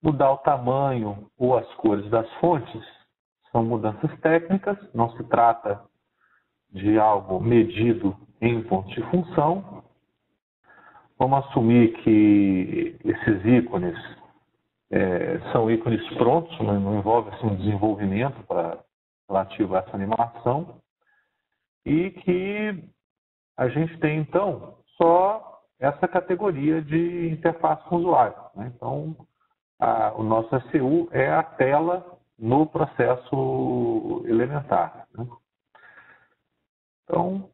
Mudar o tamanho ou as cores das fontes são mudanças técnicas, não se trata de algo medido em pontos de função. Vamos assumir que esses ícones são ícones prontos, não envolve assim, um desenvolvimento relativo a essa animação, e que a gente tem, então, só essa categoria de interface com o usuário, né? Então, o nosso SCU é a tela no processo elementar, né? Então,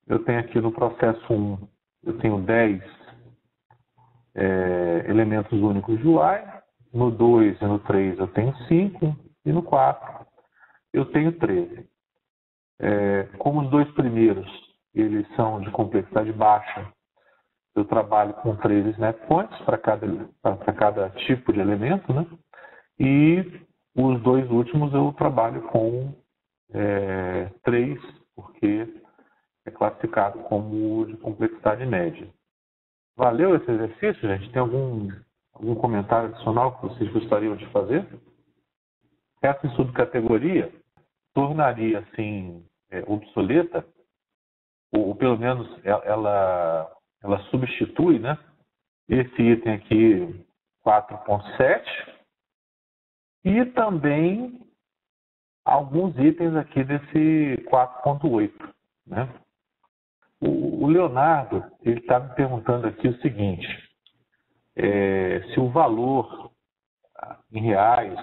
eu tenho aqui no processo 1, eu tenho 10 elementos únicos de UI, no 2 e no 3 eu tenho 5, e no 4 eu tenho 13. Como os dois primeiros eles são de complexidade baixa, eu trabalho com 13 snap points para cada tipo de elemento, né? E os dois últimos eu trabalho com 3, porque é classificado como de complexidade média. Valeu esse exercício, gente? Tem algum comentário adicional que vocês gostariam de fazer? Essa subcategoria tornaria assim obsoleta, ou pelo menos ela substitui, né, esse item aqui 4.7 e também alguns itens aqui desse 4.8, né? O Leonardo ele está me perguntando aqui o seguinte: se o valor em reais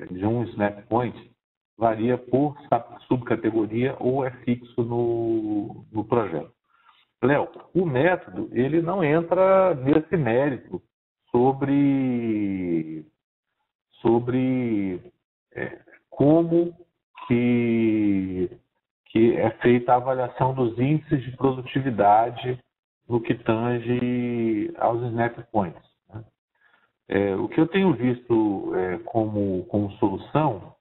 de um snap point varia por subcategoria ou é fixo no projeto. Léo, o método ele não entra nesse mérito sobre como que é feita a avaliação dos índices de produtividade no que tange aos snap points, né? O que eu tenho visto como solução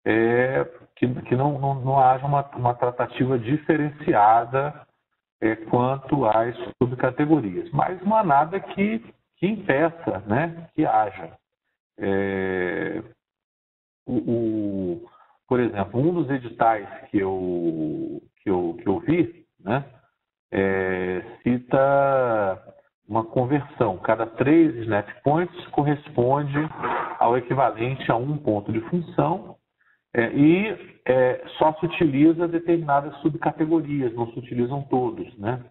é que não haja uma tratativa diferenciada quanto às subcategorias, mas não há nada que impeça, né, que haja. Por exemplo, um dos editais que eu vi, né, cita uma conversão. Cada 3 snap points corresponde ao equivalente a um ponto de função e só se utiliza determinadas subcategorias, não se utilizam todos, né?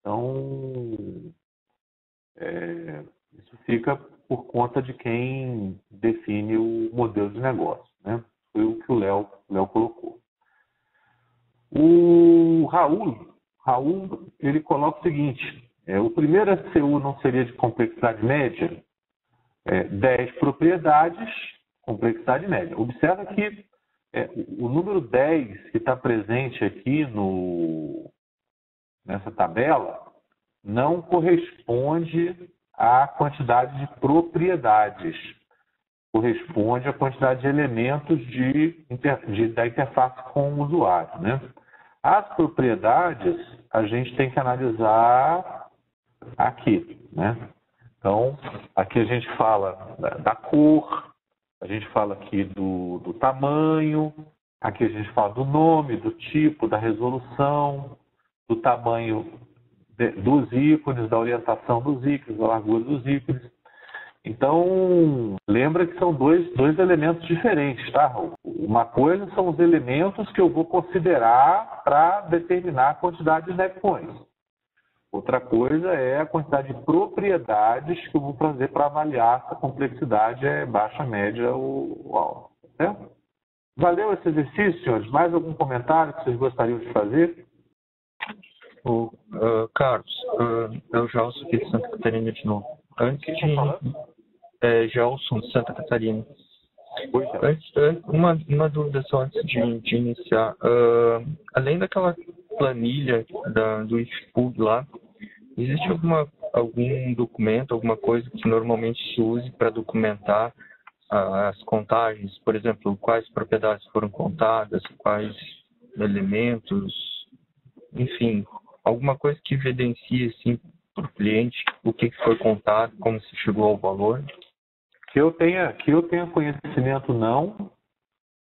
Então, isso fica por conta de quem define o modelo de negócio, né? Foi o que o Léo colocou. O Raul, ele coloca o seguinte: o primeiro SCU não seria de complexidade média? 10 propriedades, complexidade média. Observa que o número 10 que está presente aqui nessa tabela não corresponde à quantidade de propriedades, corresponde à quantidade de elementos da interface com o usuário, né? As propriedades a gente tem que analisar aqui, né? Então, aqui a gente fala da cor, a gente fala aqui do tamanho, aqui a gente fala do nome, do tipo, da resolução, do tamanho dos ícones, da orientação dos ícones, da largura dos ícones. Então, lembra que são dois elementos diferentes, tá? Uma coisa são os elementos que eu vou considerar para determinar a quantidade de snap points. Outra coisa é a quantidade de propriedades que eu vou fazer para avaliar se a complexidade é baixa, média ou alta. Certo? Valeu esse exercício, senhores? Mais algum comentário que vocês gostariam de fazer? Carlos, é o Gelson aqui de Santa Catarina de novo. Antes de Gelson de Santa Catarina. Uma dúvida só antes de iniciar. Além daquela planilha do IFPUG lá, existe algum documento, alguma coisa que normalmente se use para documentar as contagens? Por exemplo, quais propriedades foram contadas, quais elementos, enfim, alguma coisa que evidencie assim, para o cliente o que foi contado, como se chegou ao valor? Que eu tenha conhecimento, não,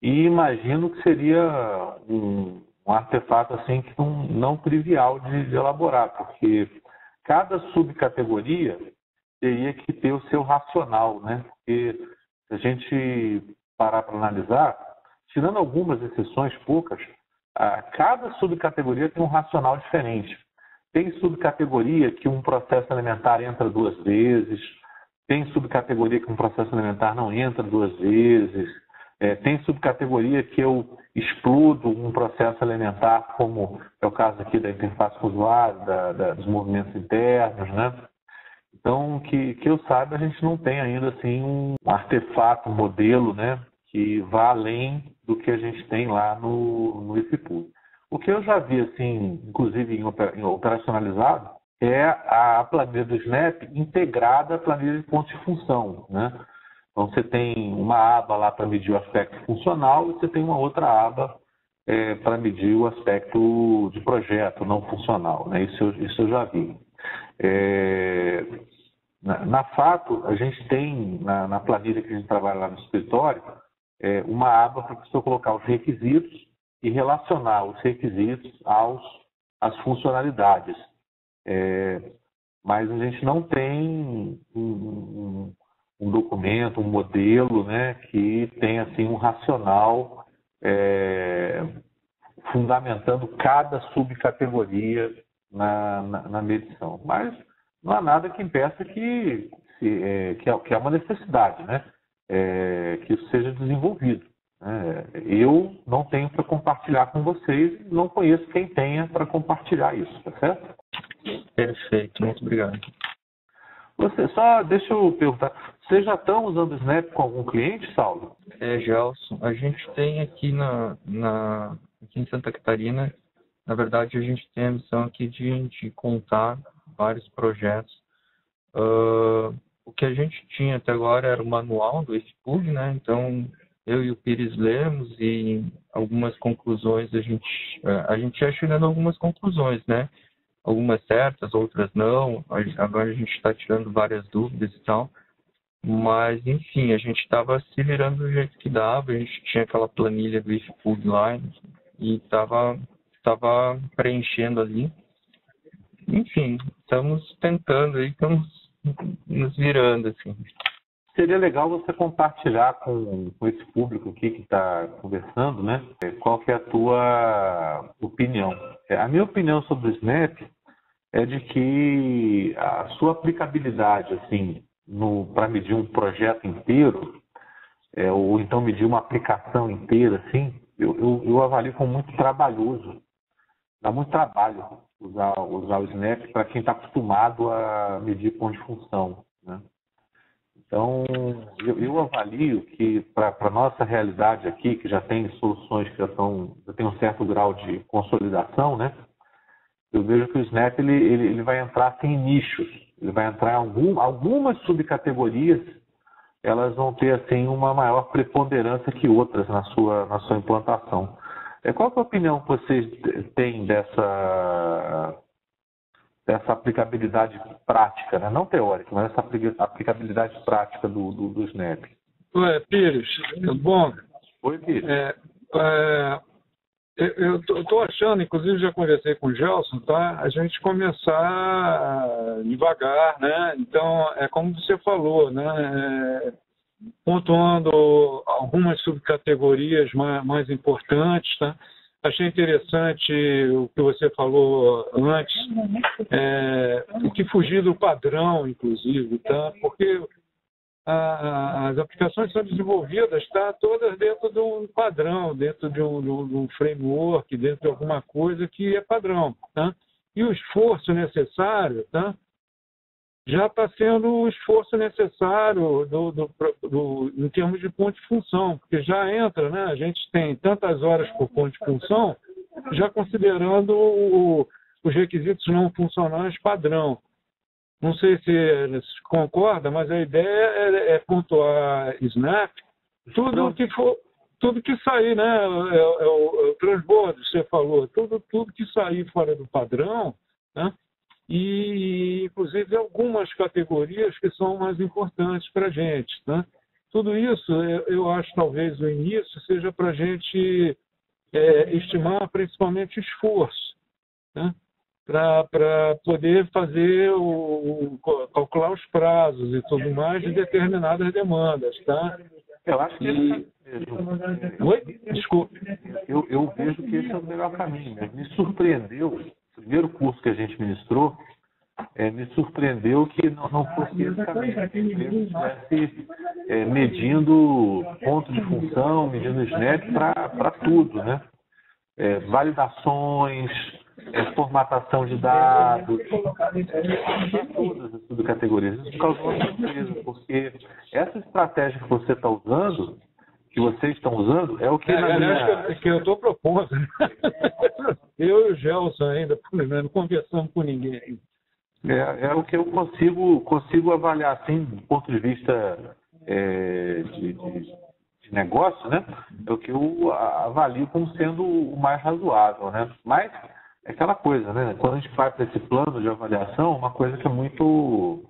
e imagino que seria um artefato assim que não trivial de elaborar, porque cada subcategoria teria que ter o seu racional, né? Porque se a gente parar para analisar, tirando algumas exceções poucas, cada subcategoria tem um racional diferente. Tem subcategoria que um processo elementar entra 2 vezes, tem subcategoria que um processo elementar não entra 2 vezes, tem subcategoria que eu explodo um processo elementar, como é o caso aqui da interface com o usuário, dos movimentos internos, né? Então, que eu saiba, a gente não tem ainda assim um artefato, um modelo, né, que vá além do que a gente tem lá no IFPUG. O que eu já vi, assim, inclusive em operacionalizado, é a planilha do Snap integrada à planilha de pontos de função, né? Então, você tem uma aba lá para medir o aspecto funcional e você tem uma outra aba para medir o aspecto de projeto não funcional, né? Isso eu já vi. Na Fato, a gente tem, na planilha que a gente trabalha lá no escritório, uma aba para a pessoa colocar os requisitos e relacionar os requisitos às funcionalidades. Mas a gente não tem um documento, um modelo, né, que tenha assim, um racional fundamentando cada subcategoria na medição. Mas não há nada que impeça que é uma necessidade, né? Que isso seja desenvolvido. Eu não tenho para compartilhar com vocês, não conheço quem tenha para compartilhar isso, tá certo? Perfeito, muito obrigado. Deixa eu perguntar, vocês já estão usando o Snap com algum cliente, Saulo? Gelson, a gente tem aqui aqui em Santa Catarina, na verdade a gente tem a missão aqui de contar vários projetos. O que a gente tinha até agora era o manual do IFPUG, né? Então eu e o Pires lemos e algumas conclusões a gente ia chegando a algumas conclusões, né? Algumas certas, outras não. Agora a gente está tirando várias dúvidas e tal. Mas, enfim, a gente estava se virando do jeito que dava. A gente tinha aquela planilha do IFPUG lá e estava preenchendo ali. Enfim, estamos tentando aí, estamos nos virando, assim. Seria legal você compartilhar com esse público aqui que está conversando, né? Qual que é a tua opinião? A minha opinião sobre o Snap é de que a sua aplicabilidade, assim, para medir um projeto inteiro, ou então medir uma aplicação inteira, assim, eu avalio como muito trabalhoso. Dá muito trabalho usar o Snap para quem está acostumado a medir ponto de função, né? Então, eu avalio que para a nossa realidade aqui, que já tem soluções que já tem um certo grau de consolidação, né? Eu vejo que o Snap ele vai entrar assim, em nichos, ele vai entrar em algumas subcategorias, elas vão ter assim uma maior preponderância que outras na sua implantação. Qual que é a opinião que vocês têm dessa aplicabilidade prática, né? Não teórica, mas essa aplicabilidade prática do Snap? Pires, bom. Oi, Pires. Eu estou achando, inclusive já conversei com o Gelson, tá? A gente começar devagar, né? Então, é como você falou, né? Pontuando algumas subcategorias mais importantes, tá? Achei interessante o que você falou antes, o que fugir do padrão, inclusive, tá? Porque as aplicações são desenvolvidas, tá? Todas dentro de um padrão, dentro de um framework, dentro de alguma coisa que é padrão, tá? E o esforço necessário, tá? Já está sendo o esforço necessário em termos de ponto de função, porque já entra, né? A gente tem tantas horas por ponto de função, já considerando os requisitos não funcionais padrão. Não sei se concorda, mas a ideia é pontuar Snap, tudo que sair, né? O transbordo, você falou, tudo que sair fora do padrão, né? E, inclusive, algumas categorias que são mais importantes para a gente, né? tudo isso, eu acho talvez o início seja para a gente estimar principalmente o esforço, né? Para poder fazer calcular os prazos e tudo mais de determinadas demandas, tá? Eu acho que Oi? Desculpe. eu vejo que esse é o melhor caminho mesmo. Me surpreendeu, o primeiro curso que a gente ministrou, me surpreendeu que não fosse esse caminho. Que a gente estivesse medindo ponto de função, medindo SNAP para tudo, né? Validações, formatação de dados, para todas as subcategorias. Isso me causou uma surpresa, porque essa estratégia que você está usando, que vocês estão usando, é o que que eu estou propondo. Eu e o Gelson ainda, não conversamos com ninguém. É o que eu consigo avaliar, assim, do ponto de vista de negócio, né? É o que eu avalio como sendo o mais razoável, né? Mas é aquela coisa, né? Quando a gente vai para esse plano de avaliação, uma coisa que é muito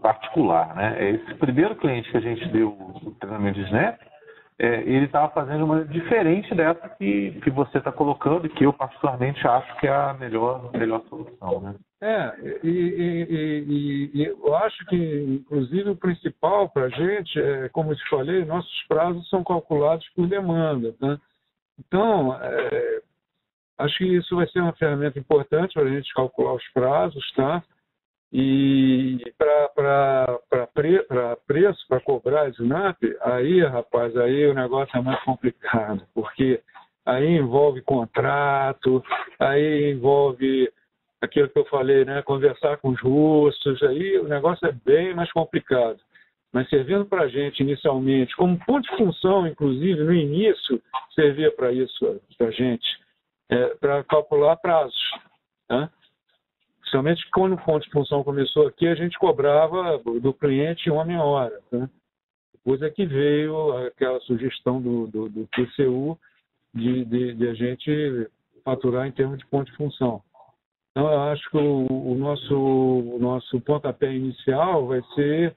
particular, né? Esse primeiro cliente que a gente deu o treinamento de SNAP, ele estava fazendo uma diferente dessa que você está colocando e que eu particularmente acho que é a melhor solução, né? E eu acho que, inclusive, o principal para a gente, como eu te falei, nossos prazos são calculados por demanda, né? Então, acho que isso vai ser uma ferramenta importante para a gente calcular os prazos, tá? E para preço, para cobrar SNAP, aí, rapaz, aí o negócio é mais complicado, porque aí envolve contrato, aí envolve aquilo que eu falei, né? Conversar com os russos, aí o negócio é bem mais complicado. Mas servindo para a gente inicialmente, como ponto de função, inclusive, no início, servia para isso, para a gente, para calcular prazos, tá? Principalmente quando o ponto de função começou aqui, a gente cobrava do cliente homem-hora, tá? Depois é que veio aquela sugestão do TCU de a gente faturar em termos de ponto de função. Então, eu acho que o nosso pontapé inicial vai ser,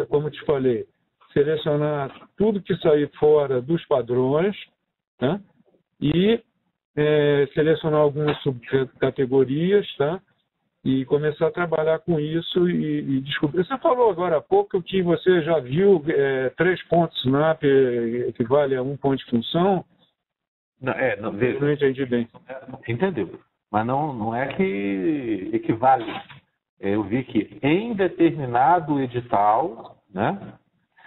como eu te falei, selecionar tudo que sair fora dos padrões, tá? E selecionar algumas subcategorias, tá? E começar a trabalhar com isso e descobrir. Você falou agora há pouco que você já viu 3 pontos SNAP equivale a 1 ponto de função. Não entendi bem. Entendeu? Mas não é que equivale. Eu vi que em determinado edital, né,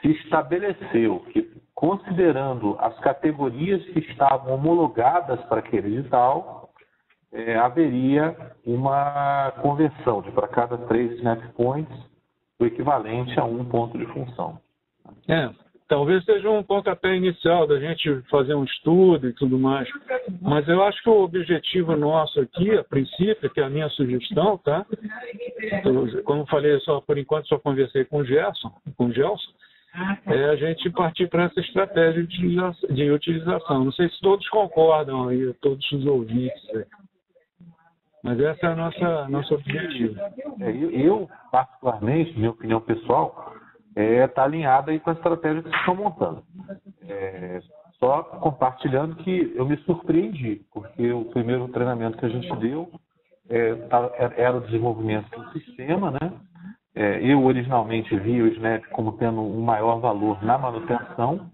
se estabeleceu que, considerando as categorias que estavam homologadas para aquele edital, haveria uma conversão de para cada 3 SNAP Points, o equivalente a 1 ponto de função. Talvez seja um pontapé inicial da gente fazer um estudo e tudo mais. Mas eu acho que o objetivo nosso aqui, a princípio, que é a minha sugestão, tá? Como eu falei, por enquanto só conversei com o Gelson, a gente partir para essa estratégia de utilização. Não sei se todos concordam aí, todos os ouvintes. Mas essa é a nosso objetivo. Eu, particularmente, minha opinião pessoal, está alinhada aí com a estratégia que vocês estão montando. Só compartilhando que eu me surpreendi, porque o primeiro treinamento que a gente deu era o desenvolvimento do sistema, né? Eu originalmente vi o SNAP como tendo um maior valor na manutenção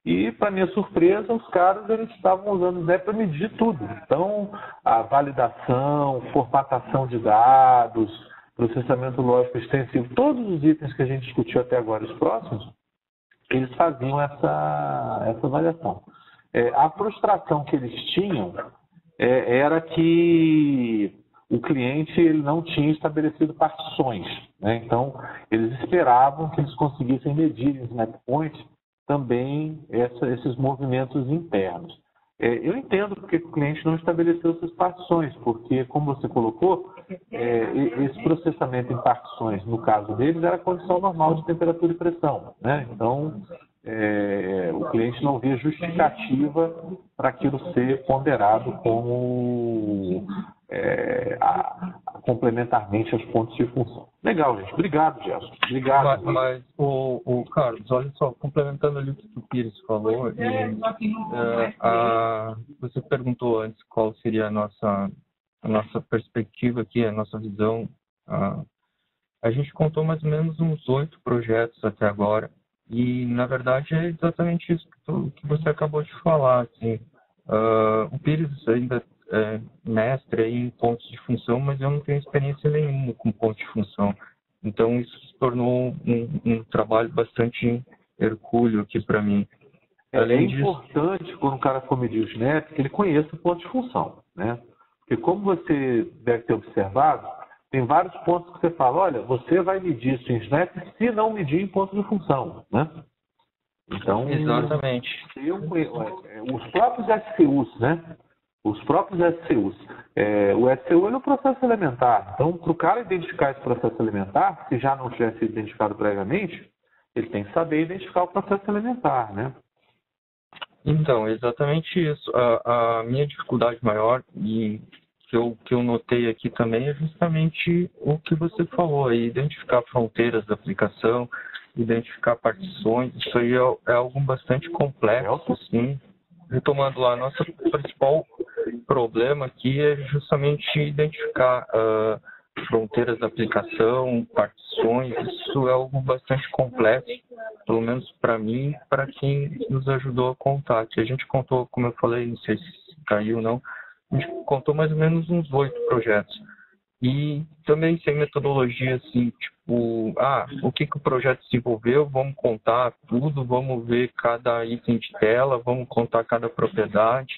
e, para minha surpresa, os caras eles estavam usando o SNAP para medir tudo. Então, a validação, formatação de dados, processamento lógico extensivo, todos os itens que a gente discutiu até agora, os próximos, eles faziam essa avaliação. A frustração que eles tinham era que o cliente ele não tinha estabelecido partições, né? Então, eles esperavam que eles conseguissem medir em SNAP Point também esses movimentos internos. Eu entendo porque o cliente não estabeleceu essas partições, porque, como você colocou, esse processamento em partições, no caso deles, era a condição normal de temperatura e pressão, né? Então, o cliente não via justificativa para aquilo ser ponderado como complementarmente aos pontos de função. Legal, gente. Obrigado, Gerson. Obrigado. Mas o Carlos, olha só, complementando ali o que o Pires falou, você perguntou antes qual seria a nossa perspectiva aqui, a nossa visão. A gente contou mais ou menos uns 8 projetos até agora. E, na verdade, é exatamente isso que você acabou de falar. Assim. O Pires ainda é mestre aí em pontos de função, mas eu não tenho experiência nenhuma com pontos de função. Então, isso se tornou um trabalho bastante hercúleo aqui para mim. Além disso, importante, quando o cara for medir o SNAP, que ele conheça o ponto de função, né? Porque, como você deve ter observado, tem vários pontos que você fala, olha, você vai medir isso em SNAP se não medir em ponto de função, né? Então, exatamente. Os próprios SCUs, né? Os próprios SCUs. O SCU é o processo elementar. Então, para o cara identificar esse processo elementar, se já não tiver sido identificado previamente, ele tem que saber identificar o processo elementar, né? Então, exatamente isso. A minha dificuldade maior, e que eu notei aqui também, é justamente o que você falou, identificar fronteiras da aplicação, identificar partições. Isso aí é algo bastante complexo, sim. Retomando lá, nosso principal problema aqui é justamente identificar fronteiras da aplicação, partições. Isso é algo bastante complexo, pelo menos para mim e para quem nos ajudou a contar. Que a gente contou, como eu falei, não sei se caiu ou não, a gente contou mais ou menos uns 8 projetos. E também sem metodologia, assim, tipo, o que o projeto desenvolveu, vamos contar tudo, vamos ver cada item de tela, vamos contar cada propriedade.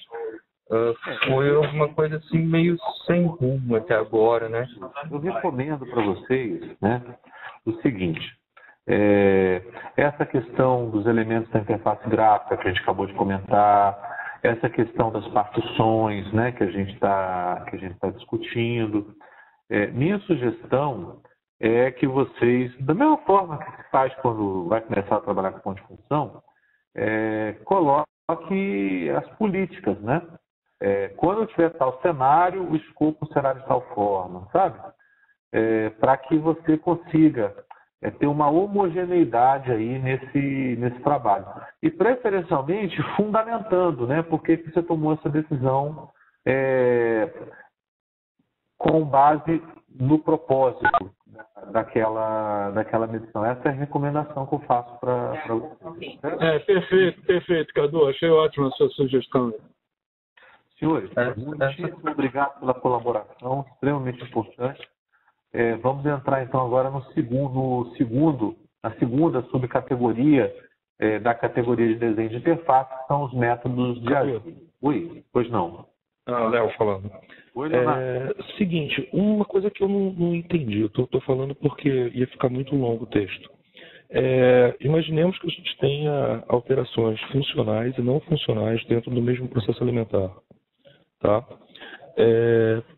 Foi uma coisa assim meio sem rumo até agora, né? Eu recomendo para vocês, né, o seguinte, essa questão dos elementos da interface gráfica que a gente acabou de comentar, essa questão das partições, né, que a gente está discutindo. Minha sugestão é que vocês, da mesma forma que se faz quando vai começar a trabalhar com ponto de função, coloque as políticas, né? Quando eu tiver tal cenário, o escopo será de tal forma, sabe? Para que você consiga ter uma homogeneidade aí nesse trabalho. E, preferencialmente, fundamentando, né? Por que você tomou essa decisão com base no propósito daquela medição. Essa é a recomendação que eu faço para você. Perfeito, Cadu. Achei ótima a sua sugestão. Senhores, muitíssimo obrigado pela colaboração, extremamente importante. Vamos entrar então agora na segunda subcategoria da categoria de desenho de interface, que são os métodos de ajuda. Oi, pois não. Léo falando. Oi, Leonardo. Seguinte, uma coisa que eu não entendi, eu estou falando porque ia ficar muito longo o texto. Imaginemos que a gente tenha alterações funcionais e não funcionais dentro do mesmo processo alimentar. Tá?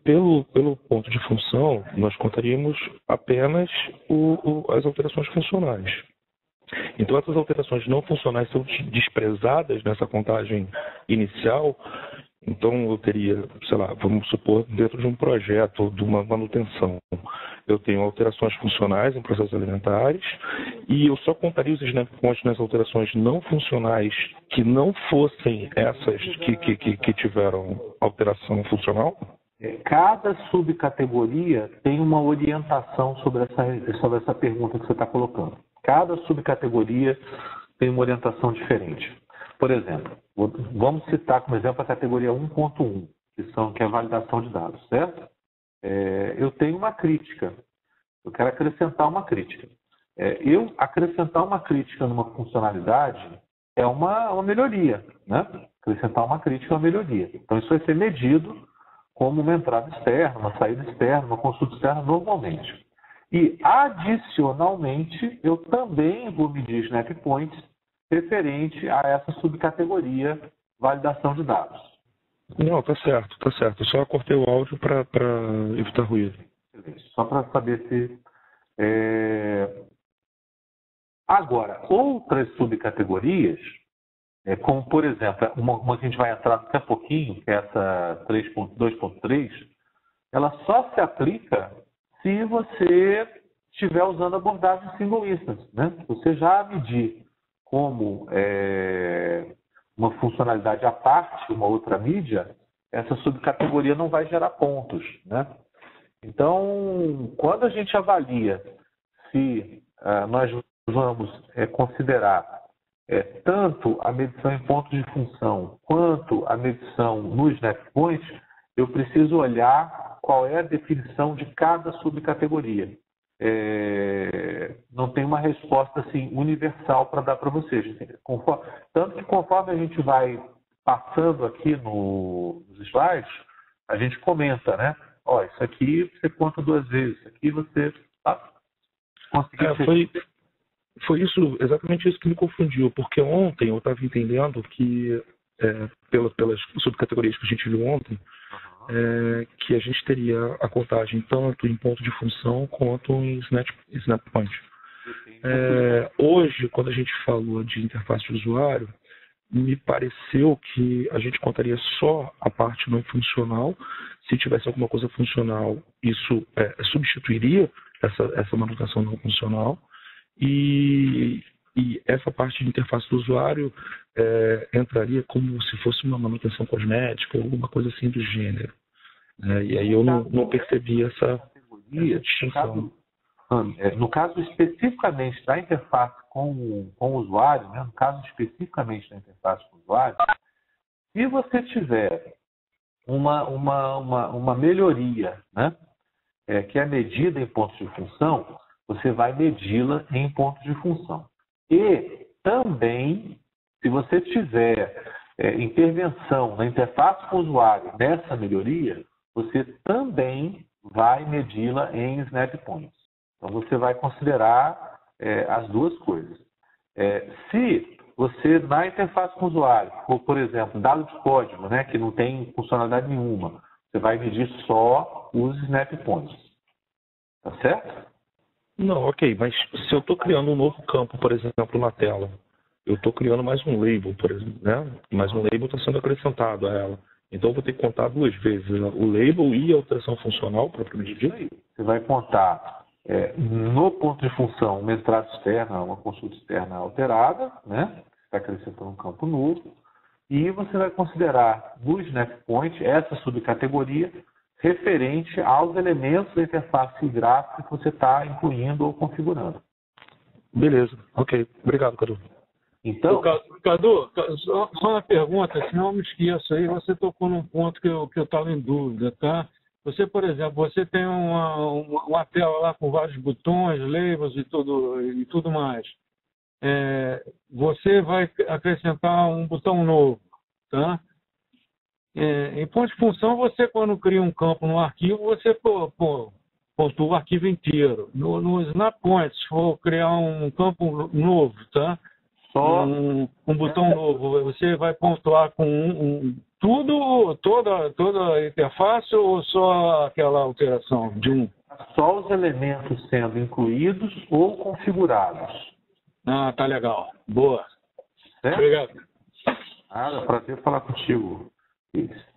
Pelo ponto de função, nós contaríamos apenas as alterações funcionais. Então, essas alterações não funcionais são desprezadas nessa contagem inicial. Então, eu teria, sei lá, vamos supor, dentro de um projeto, de uma manutenção, eu tenho alterações funcionais em processos alimentares e eu só contaria os snap points nas alterações não funcionais que não fossem essas que tiveram alteração funcional? Cada subcategoria tem uma orientação sobre essa pergunta que você está colocando. Cada subcategoria tem uma orientação diferente. Por exemplo, vamos citar como exemplo a categoria 1.1, que é a validação de dados, certo? Eu tenho uma crítica. Eu quero acrescentar uma crítica. Eu acrescentar uma crítica numa funcionalidade é uma melhoria, né? Acrescentar uma crítica é uma melhoria. Então, isso vai ser medido como uma entrada externa, uma saída externa, uma consulta externa normalmente. E, adicionalmente, eu também vou medir snap points referente a essa subcategoria validação de dados. Não, tá certo. Eu só cortei o áudio para evitar ruído. Só para saber se... Agora, outras subcategorias, como, por exemplo, uma que a gente vai entrar daqui a pouquinho, que é essa 3.2.3, ela só se aplica se você estiver usando abordagem single instance, né? Você já medir como uma funcionalidade à parte, uma outra mídia, essa subcategoria não vai gerar pontos, né? Então, quando a gente avalia se nós vamos considerar tanto a medição em pontos de função quanto a medição no SnapPoint, eu preciso olhar qual é a definição de cada subcategoria. Não tem uma resposta assim, universal para dar para vocês. Tanto que conforme a gente vai passando aqui nos slides, a gente comenta, né? Ó, isso aqui você conta 2 vezes, isso aqui você conseguiu. Foi exatamente isso que me confundiu, porque ontem eu estava entendendo que, pelas subcategorias que a gente viu ontem, que a gente teria a contagem tanto em ponto de função quanto em SnapPoint. Hoje, quando a gente falou de interface de usuário, me pareceu que a gente contaria só a parte não funcional. Se tivesse alguma coisa funcional, isso substituiria essa manutenção não funcional. E essa parte de interface do usuário entraria como se fosse uma manutenção cosmética ou alguma coisa assim do gênero. E aí eu não percebi essa distinção. No caso especificamente da interface com o usuário, né? No caso especificamente da interface com o usuário, se você tiver uma melhoria, né? Que é medida em pontos de função, você vai medi-la em pontos de função. E também, se você tiver intervenção na interface com o usuário nessa melhoria, você também vai medi-la em SnapPoints. Então, você vai considerar as duas coisas. Se você, na interface com o usuário, for, por exemplo, dado de código, né, que não tem funcionalidade nenhuma, você vai medir só os SnapPoints. Tá certo? Não, ok, mas se eu estou criando um novo campo, por exemplo, na tela, eu estou criando mais um label, por exemplo, né? Mais um label está sendo acrescentado a ela. Então, eu vou ter que contar 2 vezes, né? O label e a alteração funcional, propriamente dito. Você vai contar no ponto de função uma entrada externa, uma consulta externa alterada, né? Está acrescentando um campo novo. E você vai considerar no SnapPoint essa subcategoria referente aos elementos da interface gráfica que você está incluindo ou configurando. Beleza, ok. Obrigado, Cadu. Então, Cadu, só uma pergunta, senão eu me esqueço aí, você tocou num ponto que eu estava em dúvida, tá? Você, por exemplo, você tem uma tela lá com vários botões, labels e tudo mais. Você vai acrescentar um botão novo, tá? Em ponto de função, você, quando cria um campo no arquivo, você pontua o arquivo inteiro. No SnapPoint, se for criar um campo novo, tá? Só um botão novo, você vai pontuar com toda a interface ou só aquela alteração de um? Só os elementos sendo incluídos ou configurados. Ah, tá legal. Boa. Certo? Obrigado. Prazer falar contigo. Isso.